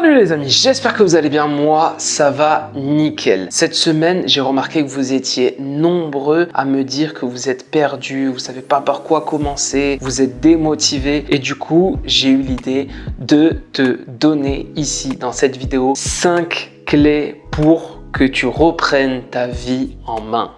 Salut les amis, j'espère que vous allez bien. Moi, ça va nickel. Cette semaine, j'ai remarqué que vous étiez nombreux à me dire que vous êtes perdus, vous savez pas par quoi commencer, vous êtes démotivés. Et du coup, j'ai eu l'idée de te donner ici, dans cette vidéo, 5 clés pour que tu reprennes ta vie en main.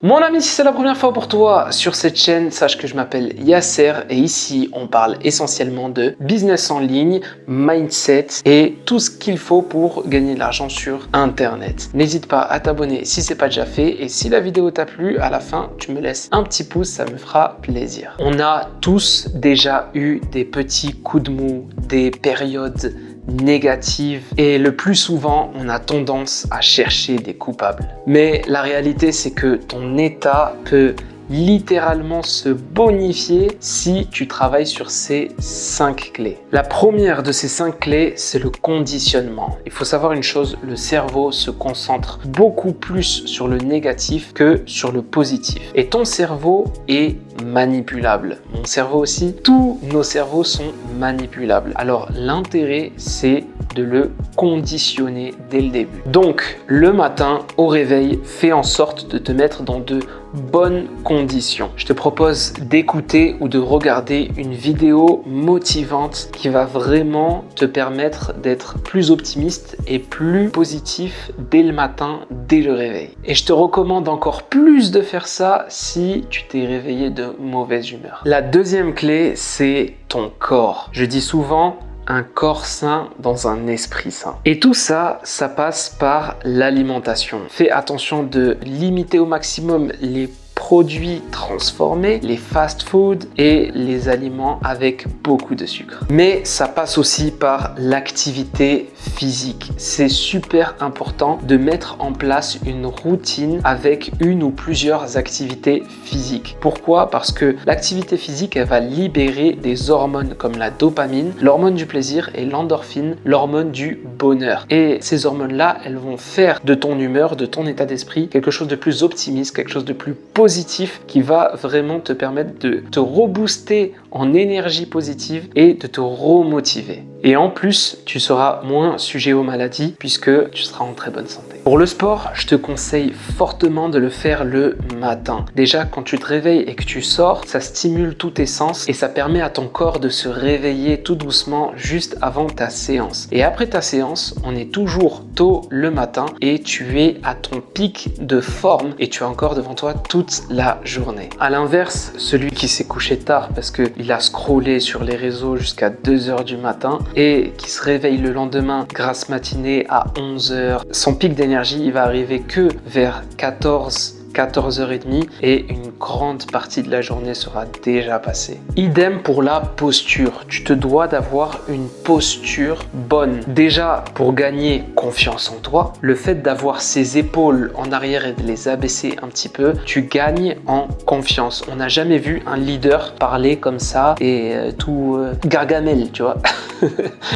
Mon ami, si c'est la première fois pour toi sur cette chaîne, sache que je m'appelle Yasser et ici on parle essentiellement de business en ligne, mindset et tout ce qu'il faut pour gagner de l'argent sur internet. N'hésite pas à t'abonner si c'est pas déjà fait et si la vidéo t'a plu, à la fin tu me laisses un petit pouce, ça me fera plaisir. On a tous déjà eu des petits coups de mou, des périodes négatives et le plus souvent on a tendance à chercher des coupables. Mais la réalité c'est que ton état peut littéralement se bonifier si tu travailles sur ces 5 clés. La première de ces 5 clés, c'est le conditionnement. Il faut savoir une chose, le cerveau se concentre beaucoup plus sur le négatif que sur le positif. Et ton cerveau est manipulable. Mon cerveau aussi. Tous nos cerveaux sont manipulables. Alors l'intérêt, c'est de le conditionner dès le début. Donc le matin au réveil, fais en sorte de te mettre dans de bonnes conditions. Je te propose d'écouter ou de regarder une vidéo motivante qui va vraiment te permettre d'être plus optimiste et plus positif dès le matin, dès le réveil. Et je te recommande encore plus de faire ça si tu t'es réveillé de mauvaise humeur. La deuxième clé, c'est ton corps. Je dis souvent un corps sain dans un esprit sain. Et tout ça, ça passe par l'alimentation. Fais attention de limiter au maximum les produits transformés, les fast-food et les aliments avec beaucoup de sucre. Mais ça passe aussi par l'activité physique. C'est super important de mettre en place une routine avec une ou plusieurs activités physiques. Pourquoi? Parce que l'activité physique, elle va libérer des hormones comme la dopamine, l'hormone du plaisir et l'endorphine, l'hormone du bonheur. Et ces hormones-là, elles vont faire de ton humeur, de ton état d'esprit, quelque chose de plus optimiste, quelque chose de plus positif qui va vraiment te permettre de te rebooster en énergie positive et de te remotiver. Et en plus, tu seras moins sujet aux maladies puisque tu seras en très bonne santé. Pour le sport, je te conseille fortement de le faire le matin. Déjà, quand tu te réveilles et que tu sors, ça stimule tous tes sens et ça permet à ton corps de se réveiller tout doucement juste avant ta séance. Et après ta séance, on est toujours tôt le matin et tu es à ton pic de forme et tu as encore devant toi toute la journée. À l'inverse, celui qui s'est couché tard parce qu'il a scrollé sur les réseaux jusqu'à 2h du matin et qui se réveille le lendemain grasse matinée à 11h, son pic d'énergie, il va arriver que vers 14h30 et une grande partie de la journée sera déjà passée. Idem pour la posture. Tu te dois d'avoir une posture bonne. Déjà, pour gagner confiance en toi, le fait d'avoir ses épaules en arrière et de les abaisser un petit peu, tu gagnes en confiance. On n'a jamais vu un leader parler comme ça et tout gargamel, tu vois.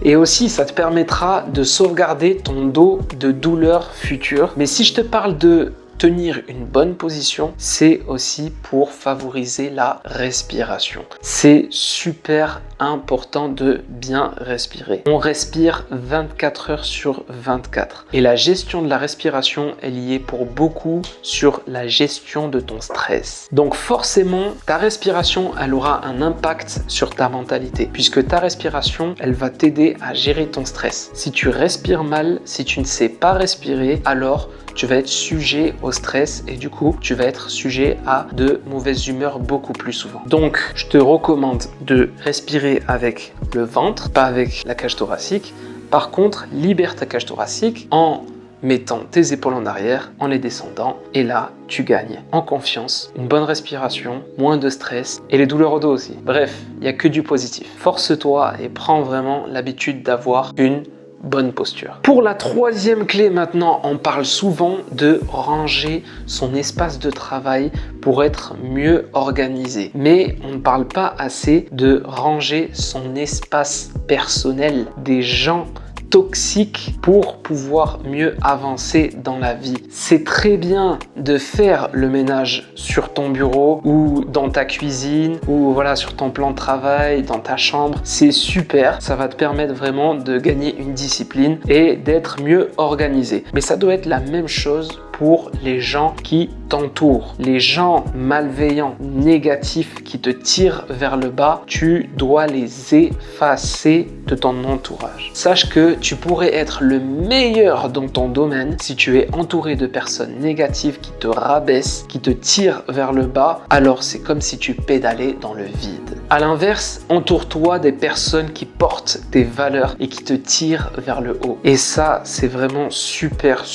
Et aussi, ça te permettra de sauvegarder ton dos de douleurs futures. Mais si je te parle de tenir une bonne position, c'est aussi pour favoriser la respiration. C'est super important de bien respirer. On respire 24 heures sur 24. Et la gestion de la respiration est liée pour beaucoup sur la gestion de ton stress. Donc forcément, ta respiration, elle aura un impact sur ta mentalité, puisque ta respiration, elle va t'aider à gérer ton stress. Si tu respires mal, si tu ne sais pas respirer, alors tu vas être sujet au stress et du coup, tu vas être sujet à de mauvaises humeurs beaucoup plus souvent. Donc, je te recommande de respirer avec le ventre, pas avec la cage thoracique. Par contre, libère ta cage thoracique en mettant tes épaules en arrière, en les descendant et là, tu gagnes en confiance, une bonne respiration, moins de stress et les douleurs au dos aussi. Bref, il n'y a que du positif. Force-toi et prends vraiment l'habitude d'avoir une bonne posture. Pour la troisième clé maintenant, on parle souvent de ranger son espace de travail pour être mieux organisé. Mais on ne parle pas assez de ranger son espace personnel, des gens toxiques pour pouvoir mieux avancer dans la vie. C'est très bien de faire le ménage sur ton bureau ou dans ta cuisine ou voilà sur ton plan de travail, dans ta chambre. C'est super, ça va te permettre vraiment de gagner une discipline et d'être mieux organisé. Mais ça doit être la même chose pour les gens qui t'entourent. Les gens malveillants, négatifs qui te tirent vers le bas, tu dois les effacer de ton entourage. Sache que tu pourrais être le meilleur dans ton domaine si tu es entouré de personnes négatives qui te rabaissent, qui te tirent vers le bas, alors c'est comme si tu pédalais dans le vide. À l'inverse, entoure-toi des personnes qui portent tes valeurs et qui te tirent vers le haut. Et ça, c'est vraiment super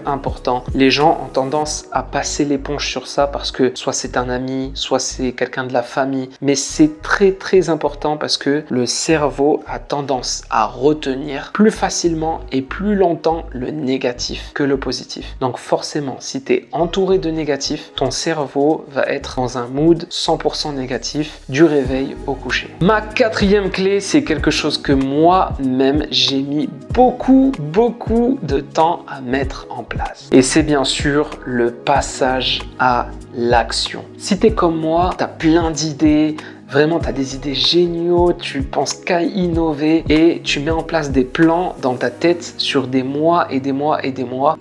important. Les gens ont tendance à passer l'éponge sur ça parce que soit c'est un ami, soit c'est quelqu'un de la famille. Mais c'est très important parce que le cerveau a tendance à retenir plus facilement et plus longtemps le négatif que le positif. Donc forcément, si tu es entouré de négatifs, ton cerveau va être dans un mood 100% négatif du réveil au coucher. Ma quatrième clé, c'est quelque chose que moi-même j'ai mis beaucoup de temps à mettre en place. Et c'est bien sûr le passage à l'action. Si tu es comme moi, tu as plein d'idées, vraiment, tu as des idées géniaux, tu penses qu'à innover et tu mets en place des plans dans ta tête sur des mois,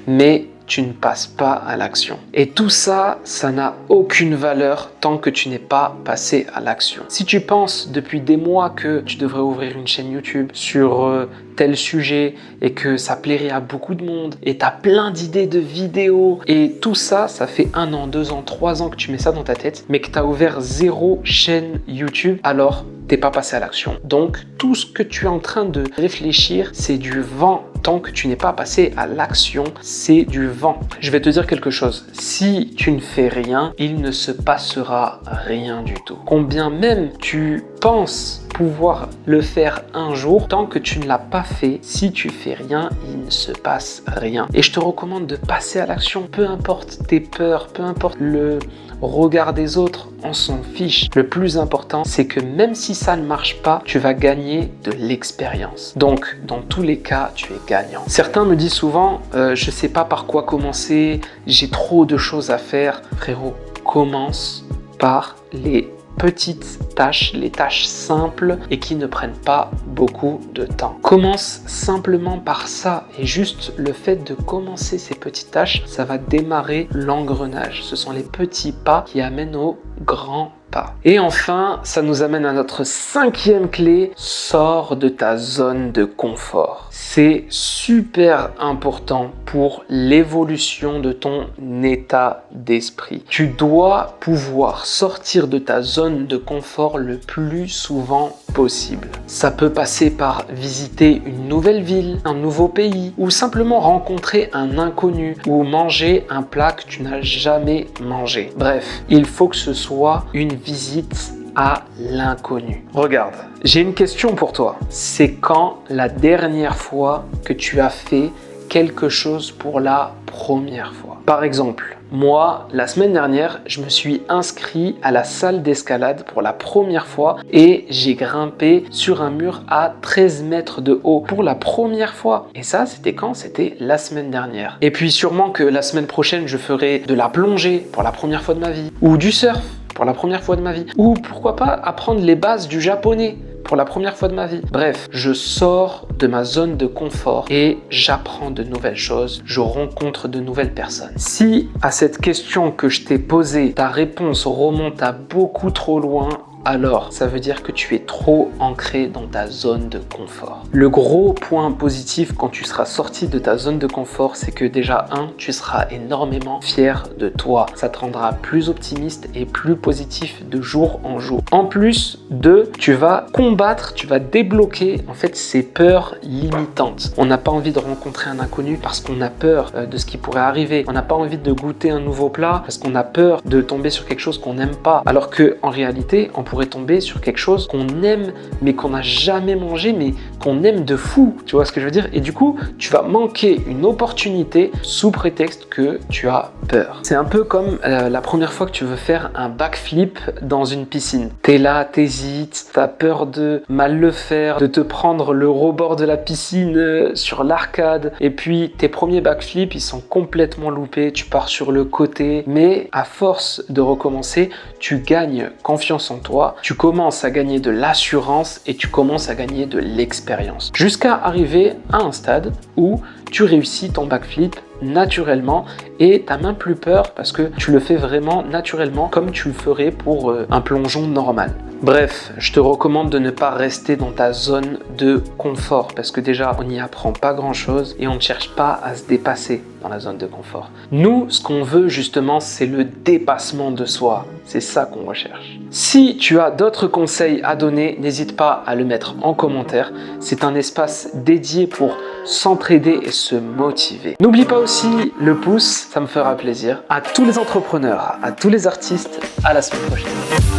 mais tu ne passes pas à l'action. Et tout ça, ça n'a aucune valeur tant que tu n'es pas passé à l'action. Si tu penses depuis des mois que tu devrais ouvrir une chaîne YouTube sur tel sujet et que ça plairait à beaucoup de monde et tu as plein d'idées de vidéos et tout ça, ça fait 1 an, 2 ans, 3 ans que tu mets ça dans ta tête, mais que tu as ouvert 0 chaîne YouTube, alors t'es pas passé à l'action. Donc, tout ce que tu es en train de réfléchir, c'est du vent. Tant que tu n'es pas passé à l'action, c'est du vent. Je vais te dire quelque chose. Si tu ne fais rien, il ne se passera rien du tout. Combien même tu penses pouvoir le faire un jour, tant que tu ne l'as pas fait, si tu fais rien, il ne se passe rien. Et je te recommande de passer à l'action. Peu importe tes peurs, peu importe le regard des autres, on s'en fiche. Le plus important, c'est que même si ça ne marche pas, tu vas gagner de l'expérience. Donc, dans tous les cas, tu es gagnant. Certains me disent souvent, je sais pas par quoi commencer, j'ai trop de choses à faire. Frérot, commence par les petites tâches, les tâches simples et qui ne prennent pas beaucoup de temps. Commence simplement par ça et juste le fait de commencer ces petites tâches, ça va démarrer l'engrenage. Ce sont les petits pas qui amènent au grand pas. Et enfin, ça nous amène à notre 5e clé, sors de ta zone de confort. C'est super important pour l'évolution de ton état d'esprit. Tu dois pouvoir sortir de ta zone de confort le plus souvent possible. Ça peut passer par visiter une nouvelle ville, un nouveau pays, ou simplement rencontrer un inconnu, ou manger un plat que tu n'as jamais mangé. Bref, il faut que ce soit une visite à l'inconnu. Regarde, j'ai une question pour toi. C'est quand la dernière fois que tu as fait quelque chose pour la première fois? Par exemple, moi, la semaine dernière, je me suis inscrit à la salle d'escalade pour la première fois et j'ai grimpé sur un mur à 13 mètres de haut pour la première fois. Et ça, c'était quand? C'était la semaine dernière. Et puis sûrement que la semaine prochaine, je ferai de la plongée pour la première fois de ma vie ou du surf pour la première fois de ma vie ou pourquoi pas apprendre les bases du japonais pour la première fois de ma vie. Bref, je sors de ma zone de confort et j'apprends de nouvelles choses, je rencontre de nouvelles personnes. Si à cette question que je t'ai posée, ta réponse remonte à beaucoup trop loin, alors ça veut dire que tu es trop ancré dans ta zone de confort. Le gros point positif quand tu seras sorti de ta zone de confort, c'est que déjà, tu seras énormément fier de toi. Ça te rendra plus optimiste et plus positif de jour en jour. En plus de, tu vas combattre, tu vas débloquer en fait ces peurs limitantes. On n'a pas envie de rencontrer un inconnu parce qu'on a peur de ce qui pourrait arriver. On n'a pas envie de goûter un nouveau plat parce qu'on a peur de tomber sur quelque chose qu'on n'aime pas. Alors que en réalité, on pourrait pourrait tomber sur quelque chose qu'on aime, mais qu'on n'a jamais mangé, mais qu'on aime de fou. Tu vois ce que je veux dire? Et du coup, tu vas manquer une opportunité sous prétexte que tu as peur. C'est un peu comme la première fois que tu veux faire un backflip dans une piscine. T'es là, t'hésites, t'as peur de mal le faire, de te prendre le rebord de la piscine sur l'arcade, et puis tes premiers backflips, ils sont complètement loupés, tu pars sur le côté, mais à force de recommencer, tu gagnes confiance en toi, tu commences à gagner de l'assurance et tu commences à gagner de l'expérience. Jusqu'à arriver à un stade où tu réussis ton backflip naturellement et t'as même plus peur parce que tu le fais vraiment naturellement comme tu le ferais pour un plongeon normal. Bref, je te recommande de ne pas rester dans ta zone de confort parce que déjà, on n'y apprend pas grand-chose et on ne cherche pas à se dépasser dans la zone de confort. Nous, ce qu'on veut justement, c'est le dépassement de soi. C'est ça qu'on recherche. Si tu as d'autres conseils à donner, n'hésite pas à le mettre en commentaire. C'est un espace dédié pour s'entraider et se motiver. N'oublie pas aussi le pouce, ça me fera plaisir. À tous les entrepreneurs, à tous les artistes, à la semaine prochaine.